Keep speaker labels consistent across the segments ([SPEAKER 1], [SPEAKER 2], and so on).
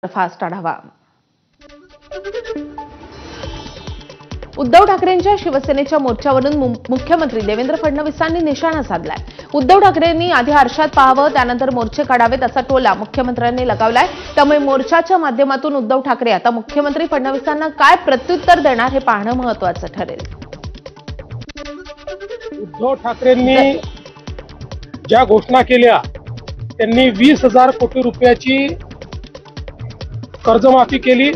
[SPEAKER 1] Fast आढावा. उद्धव ठाकरेंच्या शिवसेनेच्या मोर्चावरून मुख्यमंत्री देवेंद्र फडणवीसांनी निशाणा साधलाय. उद्धव ठाकरेंनी आधी आरशात पाहावं, त्यानंतर मोर्चे काढावेत असा टोला मुख्यमंत्र्यांनी लगावलाय. त्यामुळे मोर्चाच्या माध्यमातून उद्धव ठाकरे आता मुख्यमंत्री फडणवीसांना काय प्रत्युत्तर देणार हे पाहणं महत्त्वाचं ठरेल.
[SPEAKER 2] उद्धव ठाकरेंनी ज्या घोषणा केल्या त्यांनी 20,000 कोटी रुपयाची कर्जमाफी केली.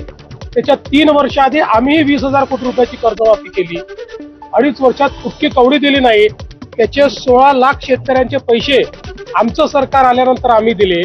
[SPEAKER 2] त्याच्या 3 वर्ष आधी आम्ही 20,000 कोटी रुपयाची कर्जमाफी केली. 2.5 वर्षात कुठली कवडी दिली नाही. त्याचे 16 लाख शेतकऱ्यांचे पैसे आमचं सरकार आल्यानंतर आम्ही दिले.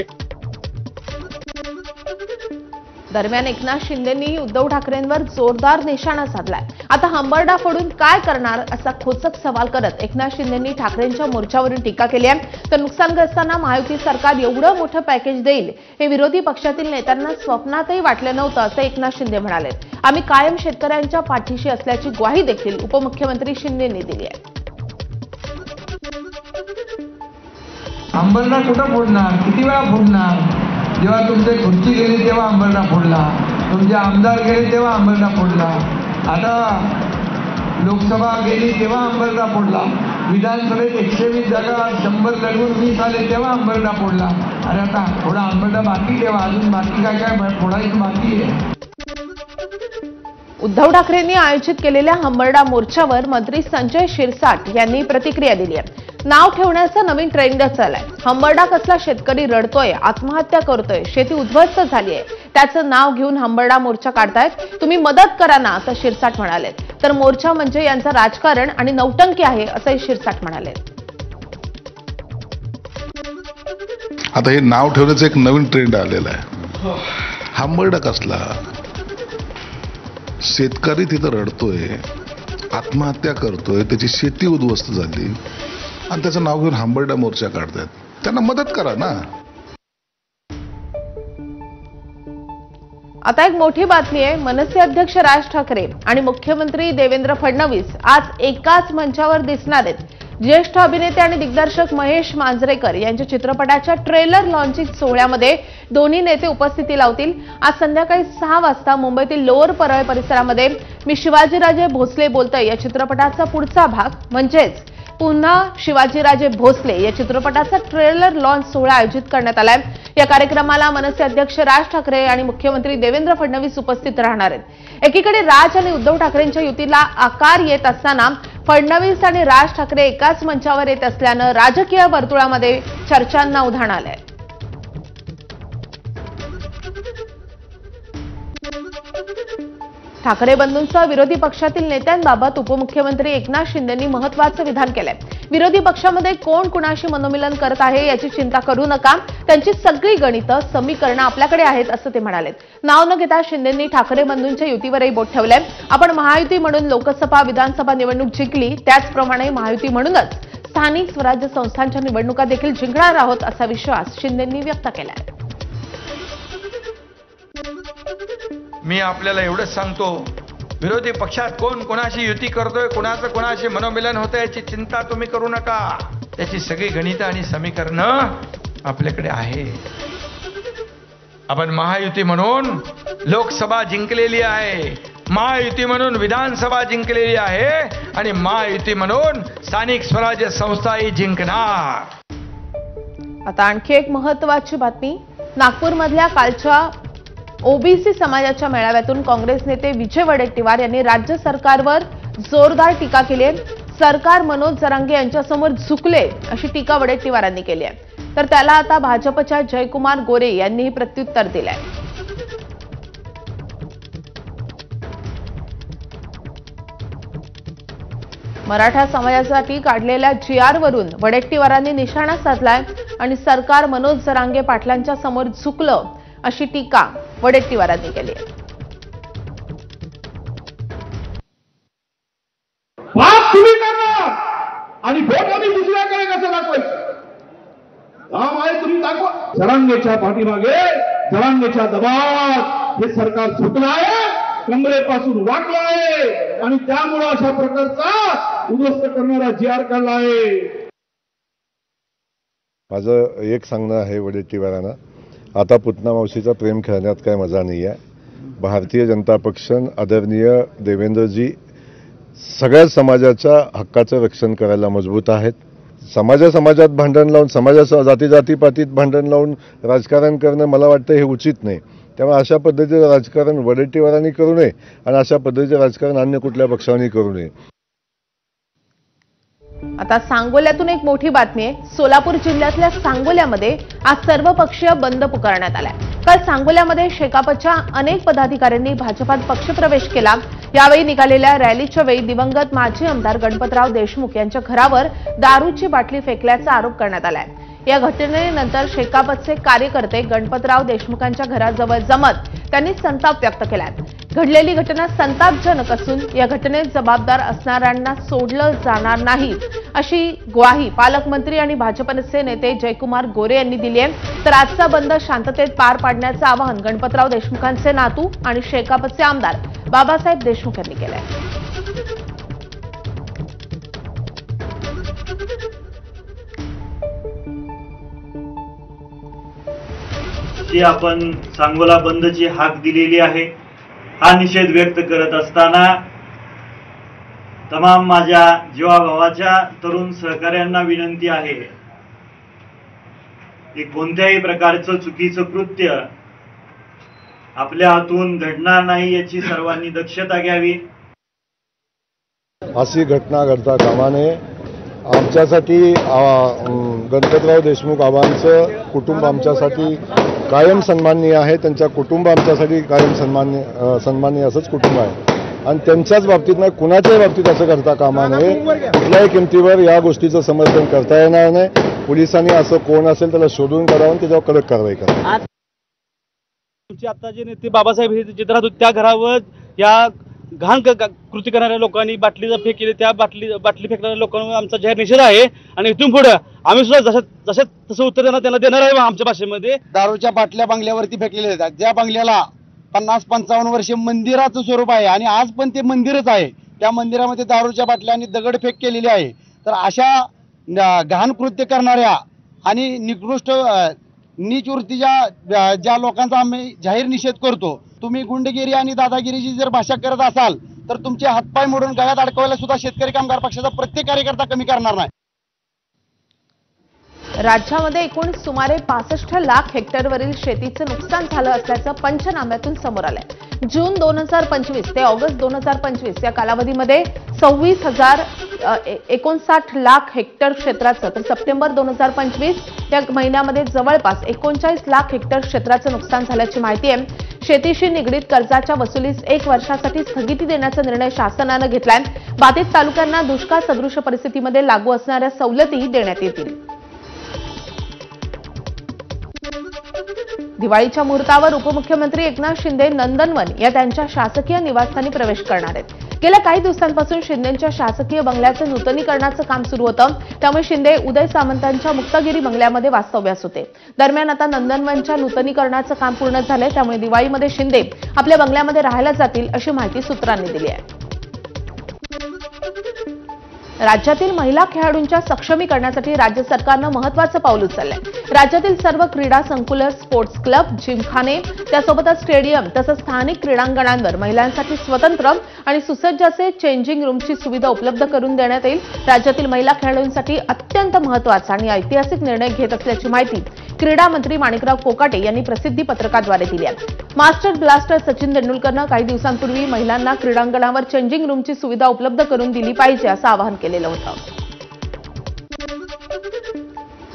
[SPEAKER 1] दरम्यान एकनाथ शिंदेंनी उद्धव ठाकरेंवर जोरदार निशाणा साधलाय. आता हंबरडा फोडून काय करणार असा खोचक सवाल करत एकनाथ शिंदेंनी ठाकरेंच्या मोर्चावरून टीका केली आहे. तर नुकसानग्रस्तांना महायुती सरकार एवढं मोठं पॅकेज देईल हे विरोधी पक्षातील नेत्यांना स्वप्नातही वाटलं नव्हतं असं एकनाथ शिंदे म्हणाले. आम्ही कायम शेतकऱ्यांच्या पाठीशी असल्याची ग्वाही देखील उपमुख्यमंत्री शिंदेंनी दिली आहे.
[SPEAKER 3] हंबरडा कुठं फोडणार, किती वेळा फोडणार? जेव्हा तुमचे खुर्ची गेली तेव्हा हंबरडा फोडला, तुमचे आमदार गेले तेव्हा हंबरडा फोडला, आता लोकसभा गेली तेव्हा हंबरडा फोडला, विधानसभेत 120 जागा 100 लढवून 20 आले तेव्हा हंबरडा फोडला. अरे आता थोडा हंबरडा बाकी ठेवा, अजून बाकी काय काय फोडायचं बाकी आहे.
[SPEAKER 1] उद्धव ठाकरेंनी आयोजित केलेल्या हंबरडा मोर्चावर मंत्री संजय शिरसाट यांनी प्रतिक्रिया दिली आहे. नाव ठेवण्याचा नवीन ट्रेंडच आलाय. हंबरडा कसला शेतकरी रडतोय, आत्महत्या करतोय, शेती उद्ध्वस्त झाली आहे, त्याचं नाव घेऊन हंबरडा मोर्चा काढतायत, तुम्ही मदत करा ना असं शिरसाट म्हणाले. तर मोर्चा म्हणजे यांचं राजकारण आणि नौटंकी आहे असंही शिरसाट म्हणाले.
[SPEAKER 4] आता हे नाव ठेवण्याचं एक नवीन ट्रेंड आलेला आहे. हंबरडा कसला, शेतकरी तिथं रडतोय, आत्महत्या करतोय, त्याची शेती उद्ध्वस्त झाली आणि त्याचं नाव घेऊन हंबरडा मोर्चा काढतायत. त्यांना मदत करा ना.
[SPEAKER 1] आता एक मोठी बातमी आहे. मनसे अध्यक्ष राज ठाकरे आणि मुख्यमंत्री देवेंद्र फडणवीस आज एकाच मंचावर दिसणार आहेत. ज्येष्ठ अभिनेते आणि दिग्दर्शक महेश मांजरेकर यांच्या चित्रपटाच्या ट्रेलर लॉन्चिंग सोहळ्यामध्ये दोन्ही नेते उपस्थिती लावतील. आज संध्याकाळी 6 वाजता मुंबईतील लोअर परळ परिसरामध्ये मी शिवाजीराजे भोसले बोलतोय या चित्रपटाचा पुढचा भाग म्हणजेच पुन्हा शिवाजीराजे भोसले या चित्रपटाचा ट्रेलर लॉन्च सोहळा आयोजित करण्यात आलाय. या कार्यक्रमाला मनसे अध्यक्ष राज ठाकरे आणि मुख्यमंत्री देवेंद्र फडणवीस उपस्थित राहणार आहेत. एकीकडे राज आणि उद्धव ठाकरेंच्या युतीला आकार येत असताना फडणवीस आणि राज ठाकरे एकाच मंचावर येत असल्यानं राजकीय वर्तुळामध्ये चर्चांना उधाण आलंय. ठाकरे बंधूंसह विरोधी पक्षातील नेत्यांबाबत उपमुख्यमंत्री एकनाथ शिंदेंनी महत्त्वाचं विधान केलंय. विरोधी पक्षामध्ये कोण कुणाशी मनोमिलन करत आहे याची चिंता करू नका, त्यांची सगळी गणितं समीकरणं आपल्याकडे आहेत असं ते म्हणाले. नाव न घेता शिंदेंनी ठाकरे बंधूंच्या युतीवरही बोट ठेवलंय. आपण महायुती म्हणून लोकसभा विधानसभा निवडणूक जिंकली, त्याचप्रमाणे महायुती म्हणूनच स्थानिक स्वराज्य संस्थांच्या निवडणुका देखील जिंकणार आहोत असा विश्वास शिंदेंनी व्यक्त केलाय.
[SPEAKER 3] मी आपल्याला एवढंच सांगतो, विरोधी पक्षात कोण कोणाशी युती करतोय, कोणाचं कोणाशी मनोमिलन होतंय याची चिंता तुम्ही करू नका. त्याची सगळी गणितं आणि समीकरणं आपल्याकडे आहे. आपण महायुती म्हणून लोकसभा जिंकलेली आहे, महायुती म्हणून विधानसभा जिंकलेली आहे आणि महायुती म्हणून स्थानिक स्वराज्य संस्थाही जिंकणार.
[SPEAKER 1] आता आणखी एक महत्त्वाची बातमी. नागपूरमधल्या कालच्या ओबीसी समाजाच्या मेळाव्यातून काँग्रेस नेते विजय वडेट्टीवार यांनी राज्य सरकारवर जोरदार टीका केली आहे. सरकार मनोज जरांगे यांच्यासमोर झुकले अशी टीका वडेट्टीवारांनी केली आहे. तर त्याला आता भाजपच्या जयकुमार गोरे यांनीही प्रत्युत्तर दिलंय. मराठा समाजासाठी काढलेल्या GR वरून वडेट्टीवारांनी निशाणा साधलाय आणि सरकार मनोज जरांगे पाटलांच्या समोर झुकलं अशी टीका वडेट्टीवारांनी केली आहे.
[SPEAKER 5] पाप तुम्ही करणार आणि भोट आम्ही दुसऱ्याकडे कसं दाखवायचं, हा आहे तुम्ही दाखवा. जरांगेच्या पाठीमागे जरांगेच्या दबावात हे सरकार झुकलं आहे, कमरेपासून वाकलं आहे आणि त्यामुळे अशा प्रकारचा उद्ध्वस्त करणारा GR काढला आहे.
[SPEAKER 6] माझं एक सांगणं आहे वडेट्टीवारांना आता पुतना मावशीचा प्रेम खेळण्यात काय मजा नाही आहे. भारतीय जनता पक्ष आदरणीय देवेंद्रजी सगळ्या समाजाच्या हक्काचं रक्षण करायला मजबूत आहेत. समाजात भांडण लावून जातीपातीत भांडण लावून राजकारण करणं मला वाटतं हे उचित नाही. त्यामुळे अशा पद्धतीचं राजकारण वडेट्टीवारांनी करू नये आणि अशा पद्धतीचं राजकारण अन्य कुठल्या पक्षांनी करू नये.
[SPEAKER 1] आता सांगोल्यातून एक मोठी बातमी आहे. सोलापूर जिल्ह्यातल्या सांगोल्यामध्ये आज सर्वपक्षीय बंद पुकारण्यात आलाय. काल सांगोल्यामध्ये शेकापच्या अनेक पदाधिकाऱ्यांनी भाजपात पक्षप्रवेश केला. यावेळी निघालेल्या रॅलीच्या वेळी दिवंगत माजी आमदार गणपतराव देशमुख यांच्या घरावर दारूची बाटली फेकल्याचा आरोप करण्यात आलाय. या घटनेनंतर शेकापचे कार्यकर्ते गणपतराव देशमुखांच्या घराजवळ जमत त्यांनी संताप व्यक्त केलाय. घडलेली घटना संतापजनक असून या घटनेत जबाबदार असणाऱ्यांना सोडलं जाणार नाही अशी ग्वाही पालकमंत्री आणि भाजपचे नेते जयकुमार गोरे यांनी दिली आहे. तर आजचा बंद शांततेत पार पाडण्याचं आवाहन गणपतराव देशमुखांचे नातू आणि शेकापचे आमदार बाबासाहेब देशमुख यांनी केलं आहे.
[SPEAKER 7] जी आपण सांगोला बंदची हाक दिलेली आहे, हा निषेध व्यक्त करत असताना तमाम माझ्या जीवाभावाच्या तरुण सहकाऱ्यांना विनंती आहे की कोणत्याही प्रकारचं चुकीचं कृत्य आपल्या हातून घडणार नाही याची सर्वांनी दक्षता घ्यावी.
[SPEAKER 6] अशी घटना घडता कामा नये. आमच्यासाठी गणपतराव देशमुख आबांचं कुटुंब आमच्यासाठी कायम सन्माननीय आहे. त्यांच्या कुटुंब आमच्यासाठी कायम सन्माननीय असंच कुटुंब आहे आणि त्यांच्याच बाबतीत नाही कुणाच्याही बाबतीत असं करता कामा नये. कुठल्याही किमतीवर या गोष्टीचं समर्थन करता येणार नाही. पोलिसांनी असं कोण असेल त्याला शोधून काढावं आणि त्याच्यावर कडक कारवाई करावी.
[SPEAKER 8] तुमचे आता जे नेते बाबासाहेब हे जिथे राहत होते त्या घरावर या घाण कृती करणाऱ्या लोकांनी बाटली फेक केली. त्या बाटली फेकणाऱ्या लोकांवर आमचा जाहीर निषेध आहे आणि इथून पुढे आम्ही सुद्धा तसं उत्तर त्यांना देणार आहे. आमच्या भाषेमध्ये
[SPEAKER 9] दारूच्या बाटल्या बंगल्यावरती फेकलेल्या आहेत. ज्या बंगल्याला 50-55 वर्षे मंदिराचं स्वरूप आहे आणि आज पण ते मंदिरच आहे. त्या मंदिरामध्ये दारूच्या बाटल्या आणि दगडफेक केलेली आहे. तर अशा घाण कृत्य करणाऱ्या आणि निकृष्ट नीच वृत्तीच्या ज्या लोकांचा आम्ही जाहीर निषेध करतो. तुम्ही गुंडगिरी आणि दादागिरीची जर भाषा करत असाल तर तुमचे हातपाय मोडून गळ्यात अडकवायला सुद्धा शेतकरी कामगार पक्षाचा प्रत्येक कार्यकर्ता कमी करणार नाही.
[SPEAKER 1] राज्यामध्ये एकूण सुमारे 65 लाख हेक्टरवरील शेतीचं नुकसान झालं असल्याचं पंचनाम्यातून समोर आलंय. जून 2025 ते ऑगस्ट 2025 या कालावधीमध्ये 26,059 लाख हेक्टर क्षेत्राचं तर सप्टेंबर 2025 या महिन्यामध्ये जवळपास 39 लाख हेक्टर क्षेत्राचं नुकसान झाल्याची माहिती आहे. शेतीशी निगडीत कर्जाच्या वसुलीस 1 वर्षासाठी स्थगिती देण्याचा निर्णय शासनानं घेतलाय. बाधित तालुक्यांना दुष्काळ सदृश परिस्थितीमध्ये लागू असणाऱ्या सवलतीही देण्यात येतील. दिवाळीच्या मुहूर्तावर उपमुख्यमंत्री एकनाथ शिंदे नंदनवन या त्यांच्या शासकीय निवासस्थानी प्रवेश करणार आहेत. गेल्या काही दिवसांपासून शिंदेंच्या शासकीय बंगल्याचं नूतनीकरणाचं काम सुरू होतं. त्यामुळे शिंदे उदय सामंतांच्या मुक्तागिरी बंगल्यामध्ये वास्तव्यास होते. दरम्यान आता नंदनवनच्या नूतनीकरणाचं काम पूर्ण झालंय. त्यामुळे दिवाळीमध्ये शिंदे आपल्या बंगल्यामध्ये राहायला जातील अशी माहिती सूत्रांनी दिली आहे. राज्यातील महिला खेळाडूंच्या सक्षमीकरणासाठी राज्य सरकारनं महत्त्वाचं पाऊल उचललंय. राज्यातील सर्व क्रीडा संकुलं, स्पोर्ट्स क्लब, जिमखाने त्यासोबतच स्टेडियम तसंच स्थानिक क्रीडांगणांवर महिलांसाठी स्वतंत्र आणि सुसज्ज असे चेंजिंग रूमची सुविधा उपलब्ध करून देण्यात येईल. राज्यातील महिला खेळाडूंसाठी अत्यंत महत्त्वाचा आणि ऐतिहासिक निर्णय घेत असल्याची माहिती क्रीडा मंत्री माणिकराव कोकाटे यांनी प्रसिद्धी पत्रकाद्वारे दिली आहे. मास्टर ब्लास्टर सचिन तेंडुलकरनं काही दिवसांपूर्वी महिलांना क्रीडांगणावर चेंजिंग रूमची सुविधा उपलब्ध करून दिली पाहिजे असं आवाहन केलेलं होतं.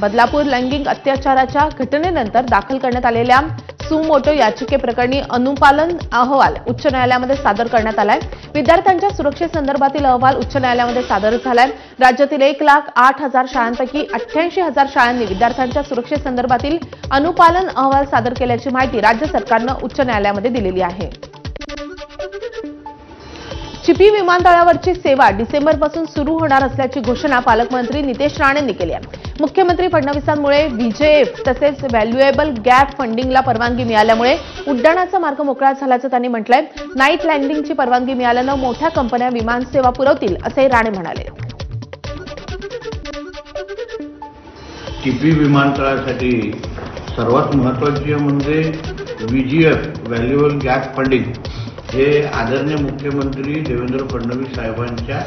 [SPEAKER 1] बदलापूर लैंगिक अत्याचाराच्या घटनेनंतर दाखल करण्यात आलेल्या सुमोटो याचिकेप्रकरणी अनुपालन अहवाल उच्च न्यायालयामध्ये सादर करण्यात आलाय. विद्यार्थ्यांच्या सुरक्षेसंदर्भातील अहवाल उच्च न्यायालयामध्ये सादर झालाय. राज्यातील 1,08,000 शाळांपैकी 88,000 शाळांनी विद्यार्थ्यांच्या सुरक्षेसंदर्भातील अनुपालन अहवाल सादर केल्याची माहिती राज्य सरकारनं उच्च न्यायालयामध्ये दिलेली आहे. चिपी विमानतळावरची सेवा डिसेंबरपासून सुरू होणार असल्याची घोषणा पालकमंत्री नितेश राणेंनी केली आहे. मुख्यमंत्री फडणवीसांमुळे व्हीजेएफ तसेच व्हॅल्युएबल गॅप फंडिंगला परवानगी मिळाल्यामुळे उड्डाणाचा मार्ग मोकळा झाल्याचं त्यांनी म्हटलंय. नाईट लँडिंगची परवानगी मिळाल्यानं मोठ्या कंपन्या विमानसेवा पुरवतील असंही राणे म्हणाले.
[SPEAKER 5] चिपी विमानतळासाठी
[SPEAKER 10] सर्वात महत्त्वाचे म्हणजे VGF व्हॅल्युएबल गॅप फंडिंग हे आदरणीय मुख्यमंत्री देवेंद्र फडणवीस साहेबांच्या